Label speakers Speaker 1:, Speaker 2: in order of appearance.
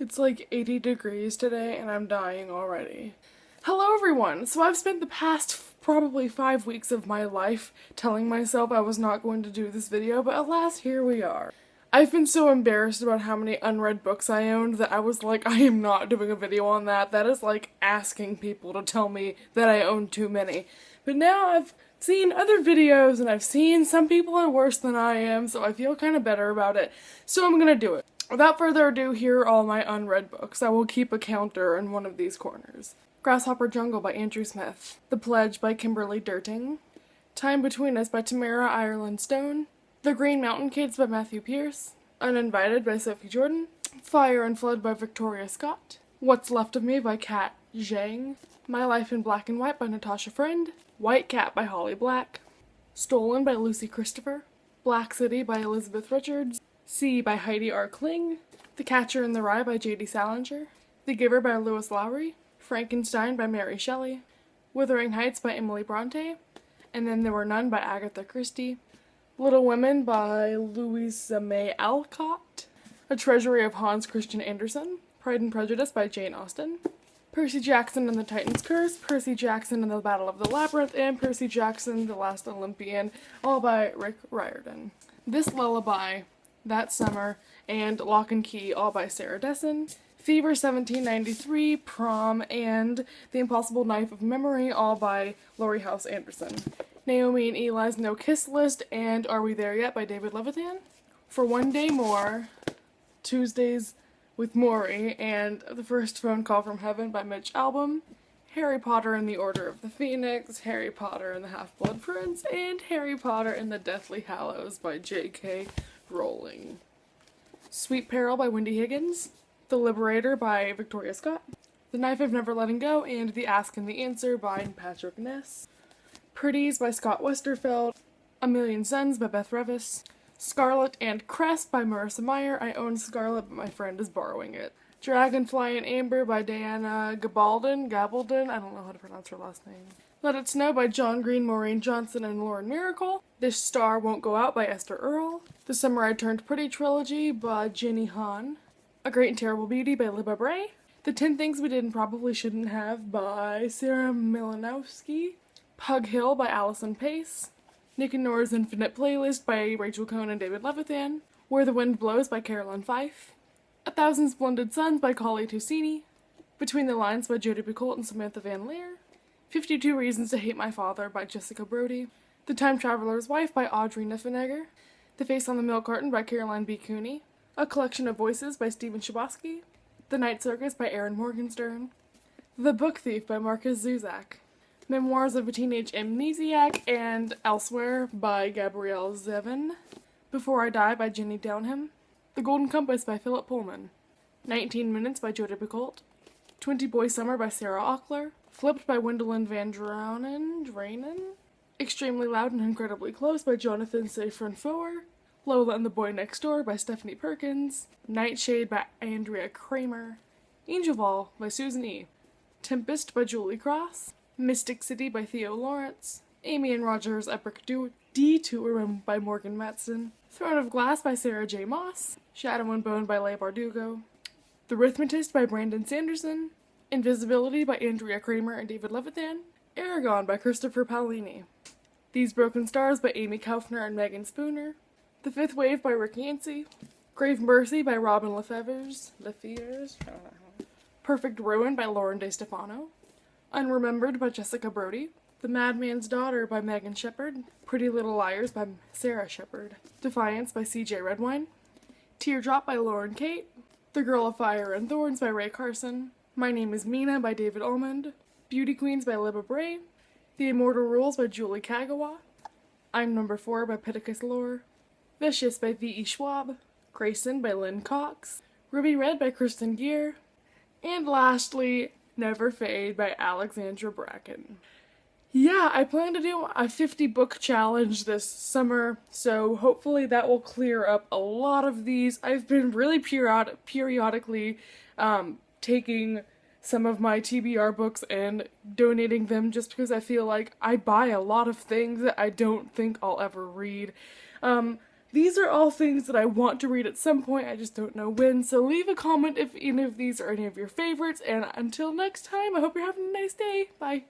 Speaker 1: It's like 80 degrees today and I'm dying already. Hello everyone! So I've spent the past probably 5 weeks of my life telling myself I was not going to do this video, but alas, here we are. I've been so embarrassed about how many unread books I owned that I was like, I am not doing a video on that. That is like asking people to tell me that I own too many. But now I've seen other videos and I've seen some people are worse than I am, so I feel kind of better about it. So I'm gonna do it. Without further ado, here are all my unread books. I will keep a counter in one of these corners. Grasshopper Jungle by Andrew Smith. The Pledge by Kimberly Derting. Time Between Us by Tamara Ireland Stone. The Green Mountain Kids by Matthew Pierce. Uninvited by Sophie Jordan. Fire and Flood by Victoria Scott. What's Left of Me by Kat Zhang. My Life in Black and White by Natasha Friend. White Cat by Holly Black. Stolen by Lucy Christopher. Black City by Elizabeth Richards. Sea by Heidi R. Kling. The Catcher in the Rye by J.D. Salinger. The Giver by Lewis Lowry. Frankenstein by Mary Shelley. Wuthering Heights by Emily Bronte. And Then There Were None by Agatha Christie. Little Women by Louisa May Alcott. A Treasury of Hans Christian Andersen. Pride and Prejudice by Jane Austen. Percy Jackson and the Titan's Curse, Percy Jackson and the Battle of the Labyrinth, and Percy Jackson, The Last Olympian, all by Rick Riordan. This Lullaby, That Summer, and Lock and Key, all by Sarah Dessen. Fever 1793, Prom, and The Impossible Knife of Memory, all by Laurie House Anderson. Naomi and Eli's No Kiss List, and Are We There Yet by David Levitan. For One Day More, Tuesdays with Maury, and The First Phone Call from Heaven by Mitch Albom. Harry Potter and the Order of the Phoenix, Harry Potter and the Half-Blood Prince, and Harry Potter and the Deathly Hallows by J.K. Rowling. Sweet Peril by Wendy Higgins. The Liberator by Victoria Scott. The Knife I've Never Letting Go, and The Ask and the Answer by Patrick Ness. Pretties by Scott Westerfeld. A Million Suns by Beth Revis. Scarlet and Crest by Marissa Meyer. I own Scarlet, but my friend is borrowing it. Dragonfly and Amber by Diana Gabaldon, I don't know how to pronounce her last name. Let It Snow by John Green, Maureen Johnson, and Lauren Miracle. This Star Won't Go Out by Esther Earle. The Summer I Turned Pretty trilogy by Jenny Han. A Great and Terrible Beauty by Libba Bray. The 10 Things We Did and Probably Shouldn't Have by Sarah Milanowski. Pug Hill by Allison Pace. Nick and Nora's Infinite Playlist by Rachel Cohn and David Levitan. Where the Wind Blows by Caroline Fife. A Thousand Splendid Suns by Collie Tusini. Between the Lines by Jodi Picoult and Samantha Van Leer. 52 Reasons to Hate My Father by Jessica Brody. The Time Traveler's Wife by Audrey Niffenegger. The Face on the Milk Carton by Caroline B. Cooney. A Collection of Voices by Stephen Chbosky. The Night Circus by Aaron Morgenstern. The Book Thief by Marcus Zuzak. Memoirs of a Teenage Amnesiac and Elsewhere by Gabrielle Zevin. Before I Die by Jenny Downham. The Golden Compass by Philip Pullman. 19 Minutes by Jodi Picoult. 20 Boy Summer by Sarah Auckler. Flipped by Wendelin Van Drainen. Extremely Loud and Incredibly Close by Jonathan Safran Foer. Lola and the Boy Next Door by Stephanie Perkins. Nightshade by Andrea Kramer. Angel Ball by Susan E. Tempest by Julie Cross. Mystic City by Theo Lawrence. Amy and Roger's Epic Detour by Morgan Matson. Throne of Glass by Sarah J. Moss. Shadow and Bone by Leigh Bardugo. The Rhythmatist by Brandon Sanderson. Invisibility by Andrea Kramer and David Levitan. Aragon by Christopher Paolini. These Broken Stars by Amy Kaufner and Megan Spooner. The Fifth Wave by Rick Yancey. Grave Mercy by Robin Lefevers. Perfect Ruin by Lauren De Stefano. Unremembered by Jessica Brody. The Madman's Daughter by Megan Shepard. Pretty Little Liars by Sarah Shepard. Defiance by C.J. Redwine. Teardrop by Lauren Kate. The Girl of Fire and Thorns by Ray Carson. My Name is Mina by David Almond. Beauty Queens by Libba Bray. The Immortal Rules by Julie Kagawa. I'm Number 4 by Pittacus Lore. Vicious by V.E. Schwab. Grayson by Lynn Cox. Ruby Red by Kristen Gear. And lastly, Never Fade by Alexandra Bracken. Yeah, I plan to do a 50 book challenge this summer, so hopefully that will clear up a lot of these. I've been really periodically taking some of my TBR books and donating them just because I feel like I buy a lot of things that I don't think I'll ever read. These are all things that I want to read at some point, I just don't know when, so leave a comment if any of these are any of your favorites, and until next time, I hope you're having a nice day. Bye!